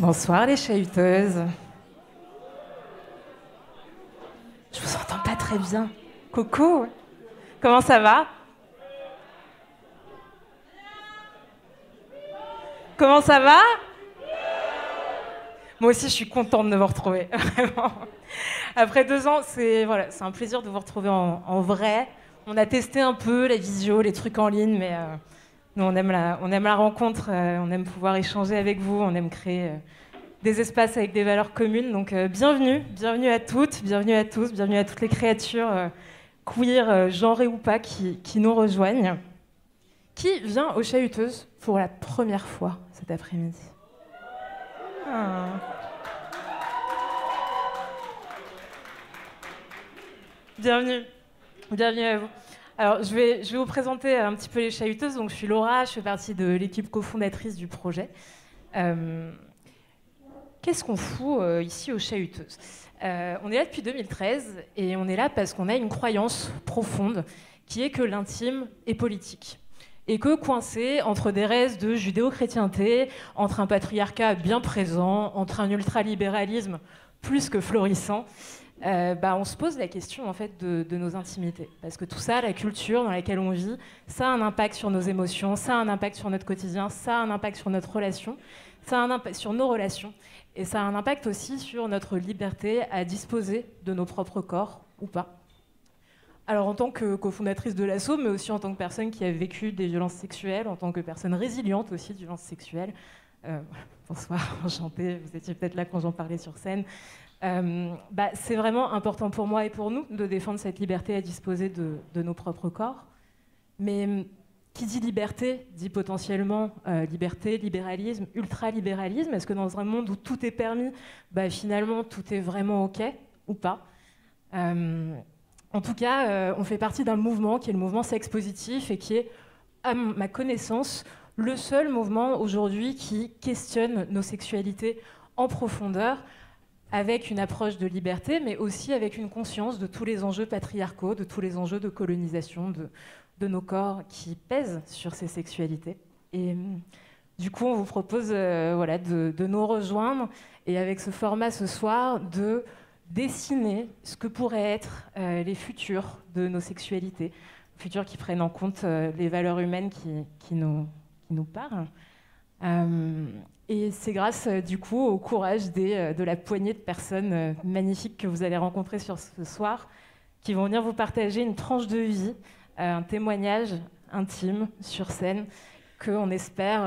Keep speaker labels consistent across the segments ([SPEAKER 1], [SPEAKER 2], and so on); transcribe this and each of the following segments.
[SPEAKER 1] Bonsoir les chahuteuses. Je vous entends pas très bien. Coco, comment ça va? Comment ça va? Moi aussi, je suis contente de vous retrouver, vraiment. Après 2 ans, c'est un plaisir de vous retrouver en vrai. On a testé un peu la visio, les trucs en ligne, mais nous, on aime la rencontre, on aime pouvoir échanger avec vous, on aime créer des espaces avec des valeurs communes. Donc, bienvenue à toutes, bienvenue à tous, bienvenue à toutes les créatures queer, genrées ou pas, qui nous rejoignent. Qui vient aux Chahuteuses pour la première fois cet après-midi? Ah. Bienvenue, bienvenue à vous. Alors, je vais vous présenter un petit peu les Chahuteuses. Donc, je suis Laura, je fais partie de l'équipe cofondatrice du projet. Qu'est-ce qu'on fout ici aux Chahuteuses? On est là depuis 2013 et on est là parce qu'on a une croyance profonde qui est que l'intime est politique. Et que coincé entre des restes de judéo-chrétienté, entre un patriarcat bien présent, entre un ultralibéralisme plus que florissant, on se pose la question en fait de nos intimités. Parce que tout ça, la culture dans laquelle on vit, ça a un impact sur nos émotions, ça a un impact sur notre quotidien, ça a un impact sur notre relation, ça a un impact sur nos relations, et ça a un impact aussi sur notre liberté à disposer de nos propres corps ou pas. Alors en tant que cofondatrice de l'asso, mais aussi en tant que personne qui a vécu des violences sexuelles, en tant que personne résiliente aussi de violences sexuelles, bonsoir, enchantée, vous étiez peut-être là quand j'en parlais sur scène, c'est vraiment important pour moi et pour nous de défendre cette liberté à disposer de nos propres corps. Mais qui dit liberté dit potentiellement liberté, libéralisme, ultralibéralisme. Est-ce que dans un monde où tout est permis, finalement tout est vraiment OK ou pas? En tout cas, on fait partie d'un mouvement qui est le mouvement sexe positif et qui est, à ma connaissance, le seul mouvement aujourd'hui qui questionne nos sexualités en profondeur, avec une approche de liberté, mais aussi avec une conscience de tous les enjeux patriarcaux, de tous les enjeux de colonisation de nos corps qui pèsent sur ces sexualités. Et du coup, on vous propose de nous rejoindre et avec ce format ce soir, de dessiner ce que pourraient être les futurs de nos sexualités, futurs qui prennent en compte les valeurs humaines qui nous parlent. Et c'est grâce du coup au courage de la poignée de personnes magnifiques que vous allez rencontrer sur ce soir, qui vont venir vous partager une tranche de vie, un témoignage intime sur scène, qu'on espère,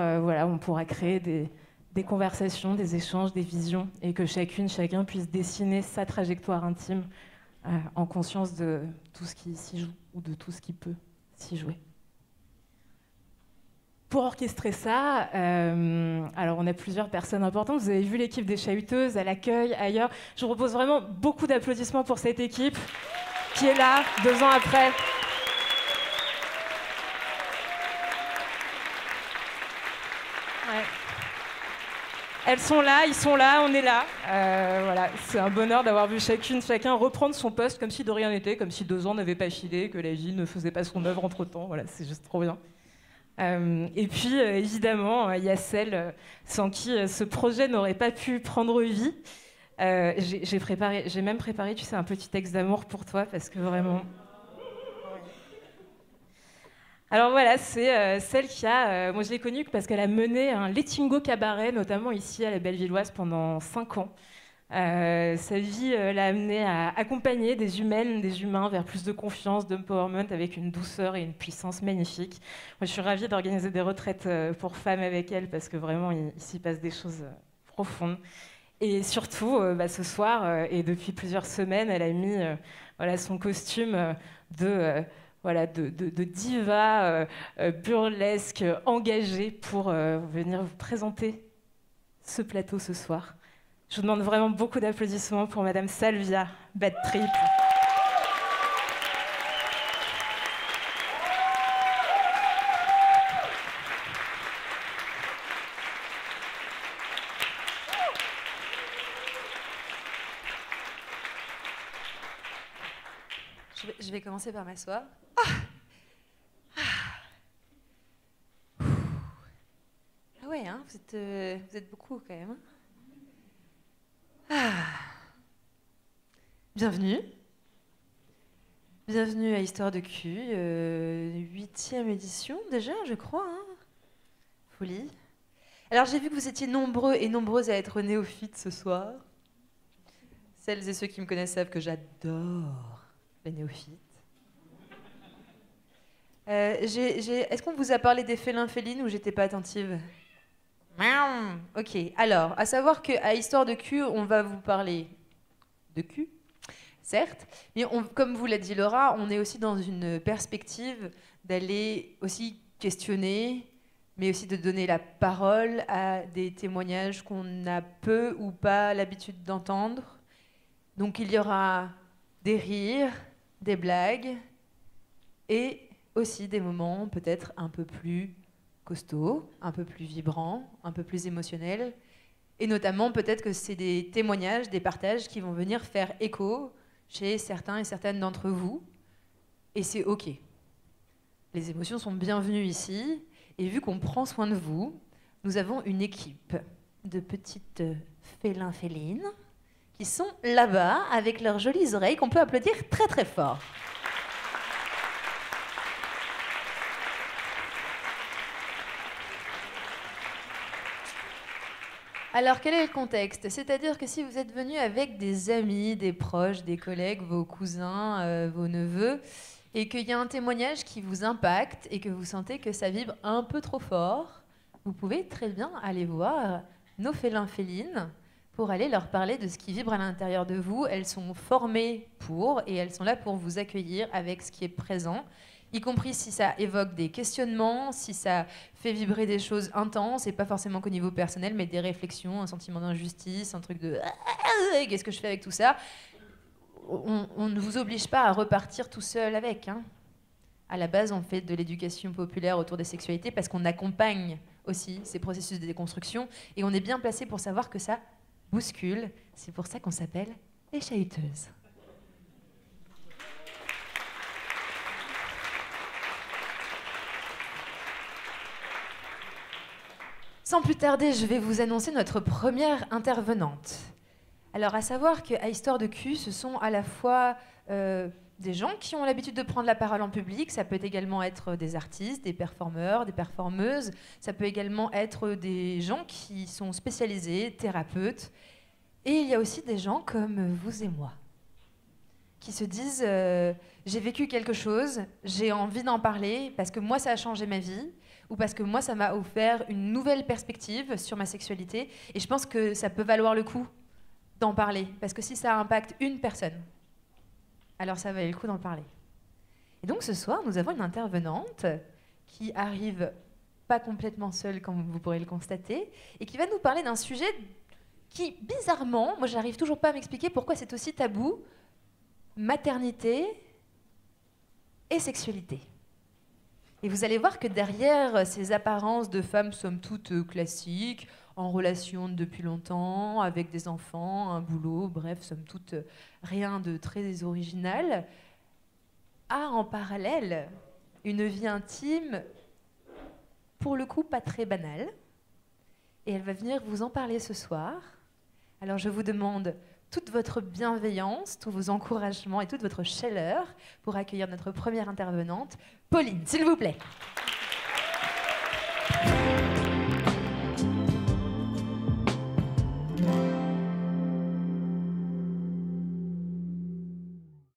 [SPEAKER 1] on pourra créer des conversations, des échanges, des visions, et que chacun puisse dessiner sa trajectoire intime en conscience de tout ce qui s'y joue, ou de tout ce qui peut s'y jouer. Pour orchestrer ça, alors on a plusieurs personnes importantes. Vous avez vu l'équipe des Chahuteuses à l'accueil, ailleurs. Je vous propose vraiment beaucoup d'applaudissements pour cette équipe qui est là 2 ans après. Ouais. Elles sont là, ils sont là, on est là. C'est un bonheur d'avoir vu chacun reprendre son poste comme si de rien n'était, comme si 2 ans n'avaient pas filé, que la vie ne faisait pas son œuvre entre-temps. Voilà, c'est juste trop bien. Et puis, évidemment, il y a celles sans qui ce projet n'aurait pas pu prendre vie. J'ai même préparé, tu sais, un petit texte d'amour pour toi, parce que vraiment... Alors voilà, c'est celle qui a... moi, je l'ai connue parce qu'elle a mené un Lettingo cabaret, notamment ici à la Bellevilloise, pendant 5 ans. Sa vie l'a amenée à accompagner des humaines, des humains vers plus de confiance, d'empowerment, avec une douceur et une puissance magnifiques. Moi, je suis ravie d'organiser des retraites pour femmes avec elle, parce que vraiment, il s'y passe des choses profondes. Et surtout, ce soir, et depuis plusieurs semaines, elle a mis son costume de diva burlesque, engagée, pour venir vous présenter ce plateau ce soir. Je vous demande vraiment beaucoup d'applaudissements pour Madame Salvia Bad Trip.
[SPEAKER 2] Je vais commencer par m'asseoir. Ah ouais, hein, vous êtes beaucoup quand même. Bienvenue. Bienvenue à Histoire de cul, 8e édition déjà, je crois. Hein. Folie. Alors j'ai vu que vous étiez nombreux et nombreuses à être néophytes ce soir. Celles et ceux qui me connaissent savent que j'adore les néophytes. Est-ce qu'on vous a parlé des félins félines ou j'étais pas attentive? Ok, alors, à savoir qu'à Histoire de cul, on va vous parler de cul, certes, mais comme vous l'a dit Laura, on est aussi dans une perspective d'aller aussi questionner, mais aussi de donner la parole à des témoignages qu'on a peu ou pas l'habitude d'entendre. Donc il y aura des rires, des blagues, et aussi des moments peut-être un peu plus costauds, un peu plus vibrants, un peu plus émotionnels. Et notamment, peut-être que c'est des témoignages, des partages qui vont venir faire écho chez certains et certaines d'entre vous. Et c'est OK. Les émotions sont bienvenues ici. Et vu qu'on prend soin de vous, nous avons une équipe de petites félins félines qui sont là-bas avec leurs jolies oreilles qu'on peut applaudir très très fort. Alors, quel est le contexte? C'est-à-dire que si vous êtes venu avec des amis, des proches, des collègues, vos cousins, vos neveux, et qu'il y a un témoignage qui vous impacte et que vous sentez que ça vibre un peu trop fort, vous pouvez très bien aller voir nos félins félines pour aller leur parler de ce qui vibre à l'intérieur de vous. Elles sont formées pour, et elles sont là pour vous accueillir avec ce qui est présent, y compris si ça évoque des questionnements, si ça fait vibrer des choses intenses, et pas forcément qu'au niveau personnel, mais des réflexions, un sentiment d'injustice, un truc de « qu'est-ce que je fais avec tout ça ?» On ne vous oblige pas à repartir tout seul avec. Hein. À la base, on fait de l'éducation populaire autour des sexualités parce qu'on accompagne aussi ces processus de déconstruction, et on est bien placé pour savoir que ça bouscule. C'est pour ça qu'on s'appelle les chahuteuses. Sans plus tarder, je vais vous annoncer notre première intervenante. Alors, à savoir qu'à Histoire de cul, ce sont à la fois des gens qui ont l'habitude de prendre la parole en public, ça peut également être des artistes, des performeurs, des performeuses, ça peut également être des gens qui sont spécialisés, thérapeutes, et il y a aussi des gens comme vous et moi, qui se disent j'ai vécu quelque chose, j'ai envie d'en parler, parce que moi ça a changé ma vie, ou parce que moi ça m'a offert une nouvelle perspective sur ma sexualité, et je pense que ça peut valoir le coup d'en parler, parce que si ça impacte une personne, alors ça valait le coup d'en parler. Et donc ce soir, nous avons une intervenante qui arrive pas complètement seule, comme vous pourrez le constater, et qui va nous parler d'un sujet qui, bizarrement, moi j'arrive toujours pas à m'expliquer pourquoi c'est aussi tabou, maternité et sexualité. Et vous allez voir que derrière ces apparences de femmes somme toute classiques, en relation depuis longtemps, avec des enfants, un boulot, bref, somme toute rien de très original, a en parallèle une vie intime, pour le coup pas très banale. Et elle va venir vous en parler ce soir. Alors je vous demande toute votre bienveillance, tous vos encouragements et toute votre chaleur pour accueillir notre première intervenante, Pauline, s'il vous plaît.